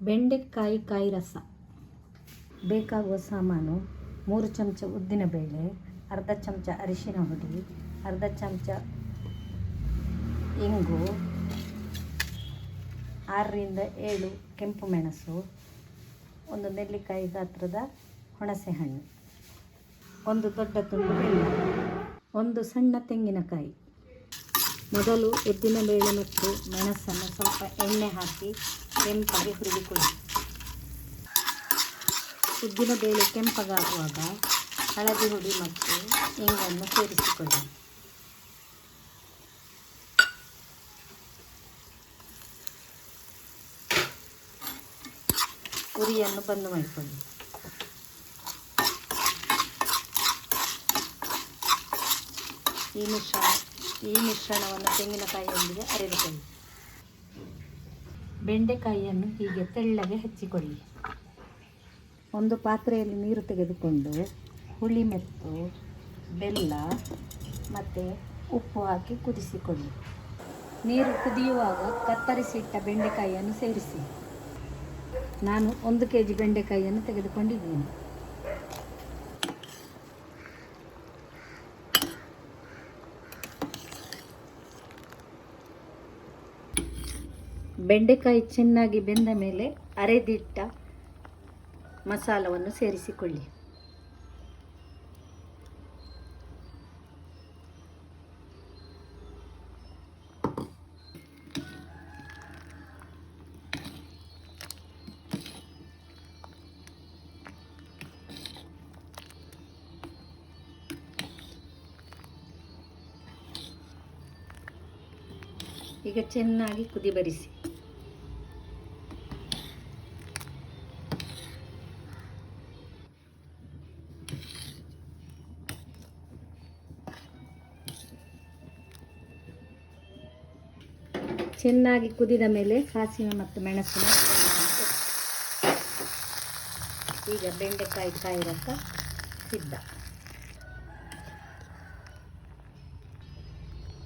ಬೆಂಡೆಕಾಯಿ ಕಾಯಿ ರಸ. ಬೇಕಾಗುವ ಸಾಮಾನು: 3 ಚಮಚ ಉದ್ದಿನಬೇಳೆ, ಅರ್ಧ ಚಮಚ ಅರಿಶಿನ ಹುಡಿ, ಅರ್ಧ ಚಮಚ ಇಂಗು, 6 ರಿಂದ 7 ಕೆಂಪು ಮೆಣಸು, 1 ನೆಲ್ಲಿಕಾಯಿ ಗಾತ್ರದ ಹುಣಸೆಹಣ್ಣು, 1 ದೊಡ್ಡ ತುಂಡು ಬೆಲ್ಲ, 1 ಸಣ್ಣ ತೆಂಗಿನಕಾಯಿ. ಮೊದಲು ಉದ್ದಿನಬೇಳೆ ಮತ್ತು ಮೆಣಸನ್ನು ಸ್ವಲ್ಪ ಎಣ್ಣೆ ಹಾಕಿ ಕೆಂಪಾಗಿ ಹುರಿದುಕೊಳ್ಳಿ. ಉದ್ದಿನಬೇಳೆ ಕೆಂಪಗಾಗುವಾಗ ಹಳದಿ ಹುಡಿ ಮತ್ತು ಇಂಗನ್ನು ಸೇರಿಸಿಕೊಳ್ಳಿ. ಉರಿಯನ್ನು ಬಂದ್ ಮಾಡಿಕೊಳ್ಳಿ. ಈ ಮಿಶ್ರಣವನ್ನು ತೆಂಗಿನಕಾಯಿಯೊಂದಿಗೆ ಅರೆದುಕೊಳ್ಳಿ. ಬೆಂಡೆಕಾಯಿಯನ್ನು ಹೀಗೆ ತೆಳ್ಳಗೆ ಹೆಚ್ಚಿಕೊಳ್ಳಿ. ಒಂದು ಪಾತ್ರೆಯಲ್ಲಿ ನೀರು ತೆಗೆದುಕೊಂಡು ಹುಳಿ ಮೆತ್ತು, ಬೆಲ್ಲ ಮತ್ತು ಉಪ್ಪು ಹಾಕಿ ಕುದಿಸಿಕೊಳ್ಳಿ. ನೀರು ಕುದಿಯುವಾಗ ಕತ್ತರಿಸಿಟ್ಟ ಬೆಂಡೆಕಾಯಿಯನ್ನು ಸೇರಿಸಿ. ನಾನು 1 kg ಬೆಂಡೆಕಾಯಿಯನ್ನು ತೆಗೆದುಕೊಂಡಿದ್ದೀನಿ. ಬೆಂಡೆಕಾಯಿ ಚೆನ್ನಾಗಿ ಬೆಂದ ಮೇಲೆ ಅರೆದಿಟ್ಟ ಮಸಾಲವನ್ನು ಸೇರಿಸಿಕೊಳ್ಳಿ. ಈಗ ಚೆನ್ನಾಗಿ ಕುದಿ ಬರಿಸಿ. ಚೆನ್ನಾಗಿ ಕುದಿದ ಮೇಲೆ ಸಾಸಿವೆ ಮತ್ತು ಮೆಣಸಿನ ಈಗ ಬೆಂಡೆಕಾಯಿ ಕಾಯಿ ರಸ ಸಿದ್ಧ.